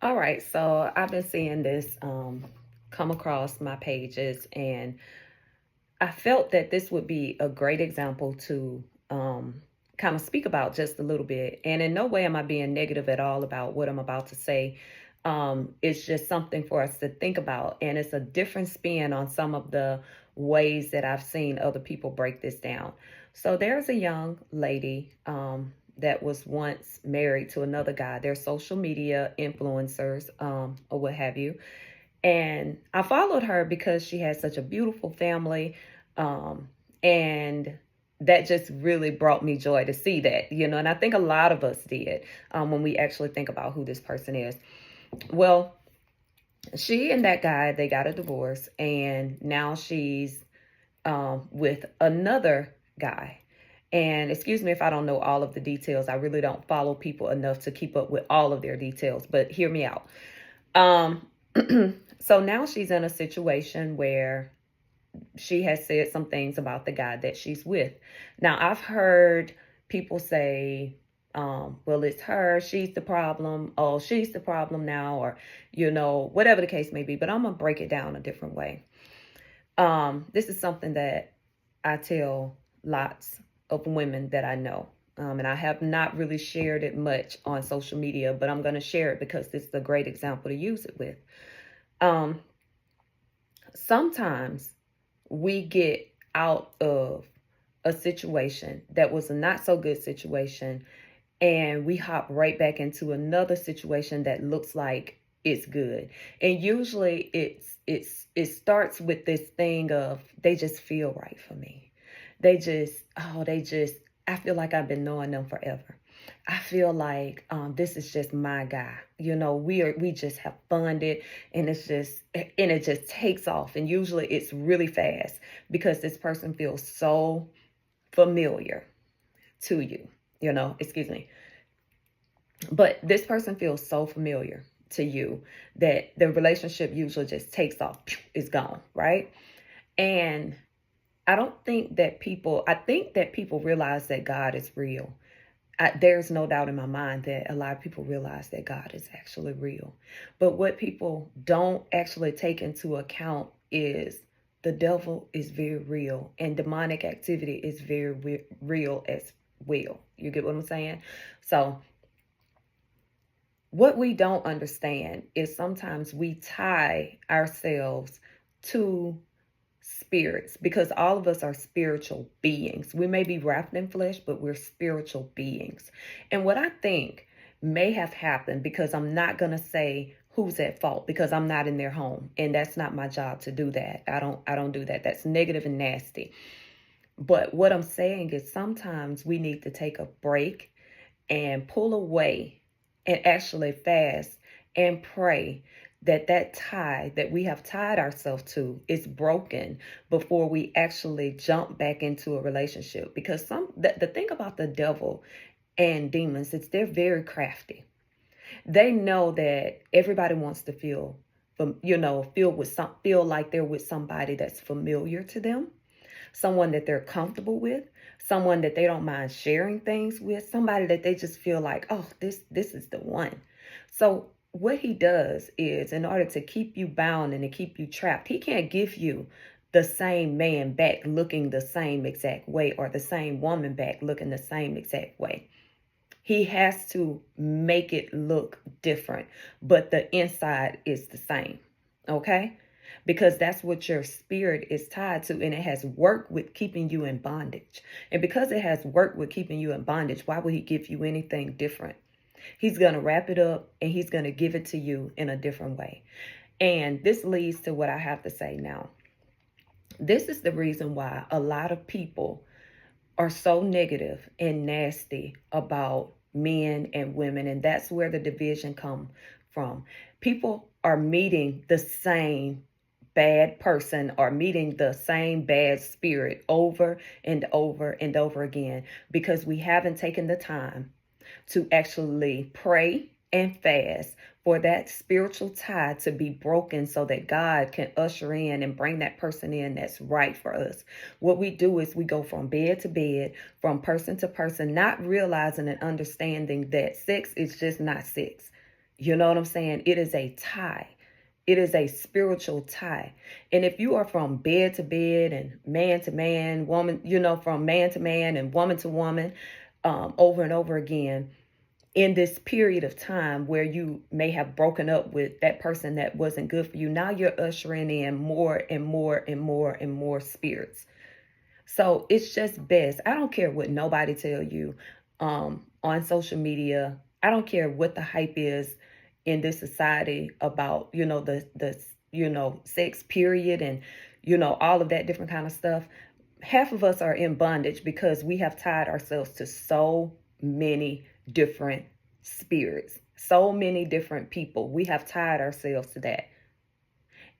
All right, so I've been seeing this come across my pages, and I felt that this would be a great example to kind of speak about just a little bit. And in no way am I being negative at all about what I'm about to say. It's just something for us to think about, and it's a different spin on some of the ways that I've seen other people break this down. So there's a young lady that was once married to another guy. They're social media influencers, or what have you. And I followed her because she has such a beautiful family. Um, and that just really brought me joy to see that. And I think a lot of us did when we actually think about who this person is. Well, she and that guy, they got a divorce, and now she's with another guy. And excuse me if I don't know all of the details. I really don't follow people enough to keep up with all of their details, but hear me out. Um, so now she's in a situation where she has said some things about the guy that she's with. Now, I've heard people say, well, it's her, she's the problem, oh, she's the problem now, or, whatever the case may be. But I'm going to break it down a different way. This is something that I tell lots of women that I know. And I have not really shared it much on social media, but I'm going to share it because this is a great example to use it with. Um, Sometimes we get out of a situation that was a not so good situation, and we hop right back into another situation that looks like it's good. And usually it starts with this thing of they just feel right for me. They just I feel like I've been knowing them forever. I feel like this is just my guy. We just have funded, and it just takes off. And usually it's really fast because this person feels so familiar to you. Excuse me. But this person feels so familiar to you that the relationship usually just takes off, it's gone, right? And I think that people realize that God is real. There's no doubt in my mind that a lot of people realize that God is actually real. But what people don't actually take into account is the devil is very real, and demonic activity is very real as well. You get what I'm saying? So what we don't understand is sometimes we tie ourselves to spirits, because all of us are spiritual beings. We may be wrapped in flesh, but we're spiritual beings. And what I think may have happened, because I'm not going to say who's at fault because I'm not in their home, and that's not my job to do that. I don't do that. That's negative and nasty. But what I'm saying is sometimes we need to take a break and pull away and actually fast and pray that that tie that we have tied ourselves to is broken before we actually jump back into a relationship. Because the thing about the devil and demons is they're very crafty. They know that everybody wants to feel like they're with somebody that's familiar to them, someone that they're comfortable with, someone that they don't mind sharing things with, somebody that they just feel like, oh, this is the one. So what he does is, in order to keep you bound and to keep you trapped, he can't give you the same man back looking the same exact way, or the same woman back looking the same exact way. He has to make it look different, but the inside is the same. Okay? Because that's what your spirit is tied to, and it has worked with keeping you in bondage. And because it has worked with keeping you in bondage, why would he give you anything different? He's going to wrap it up, and he's going to give it to you in a different way. And this leads to what I have to say now. This is the reason why a lot of people are so negative and nasty about men and women, and that's where the division come from. People are meeting the same bad person, or meeting the same bad spirit over and over and over again, because we haven't taken the time to actually pray and fast for that spiritual tie to be broken, so that God can usher in and bring that person in that's right for us. What we do is we go from bed to bed, from person to person, not realizing and understanding that sex is just not sex. You know what I'm saying? It is a tie. It is a spiritual tie. And if you are from bed to bed and man to man, woman, from man to man and woman to woman, over and over again, in this period of time where you may have broken up with that person that wasn't good for you, now you're ushering in more and more and more and more spirits. So it's just best. I don't care what nobody tell you on social media. I don't care what the hype is in this society about, the sex period and, all of that different kind of stuff. Half of us are in bondage because we have tied ourselves to so many different spirits, so many different people. We have tied ourselves to that.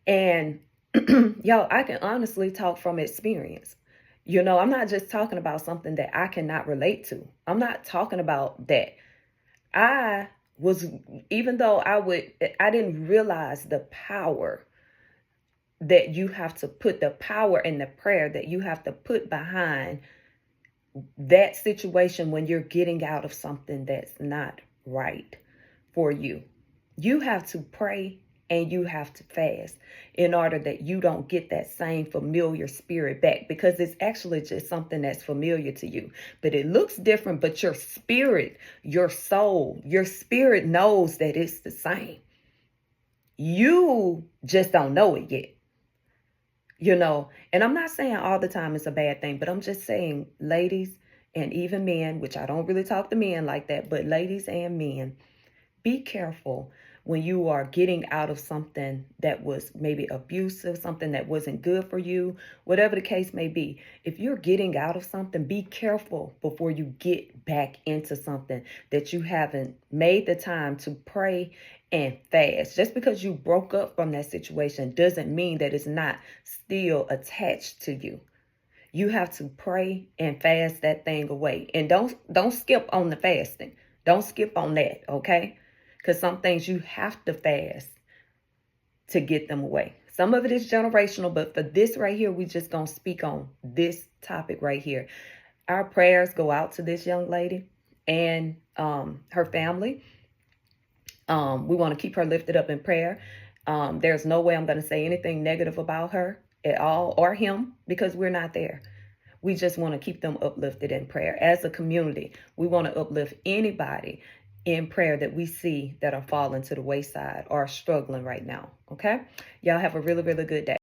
And y'all, I can honestly talk from experience. I'm not just talking about something that I cannot relate to. I'm not talking about that. I was, even though I didn't realize the power that you have to put, the power and the prayer that you have to put behind that situation when you're getting out of something that's not right for you. You have to pray and you have to fast in order that you don't get that same familiar spirit back, because it's actually just something that's familiar to you, but it looks different. But your spirit, your soul, your spirit knows that it's the same. You just don't know it yet. And I'm not saying all the time it's a bad thing, but I'm just saying, ladies and even men, which I don't really talk to men like that, but ladies and men, be careful when you are getting out of something that was maybe abusive, something that wasn't good for you, whatever the case may be. If you're getting out of something, be careful before you get back into something that you haven't made the time to pray and fast. Just because you broke up from that situation doesn't mean that it's not still attached to you. You have to pray and fast that thing away. And don't skip on the fasting. Don't skip on that, okay? Because some things you have to fast to get them away. Some of it is generational, but for this right here, we just going to speak on this topic right here. Our prayers go out to this young lady and her family. We want to keep her lifted up in prayer. There's no way I'm going to say anything negative about her at all, or him, because we're not there. We just want to keep them uplifted in prayer. As a community, we want to uplift anybody in prayer that we see that are falling to the wayside or struggling right now. Okay? Y'all have a really, really good day.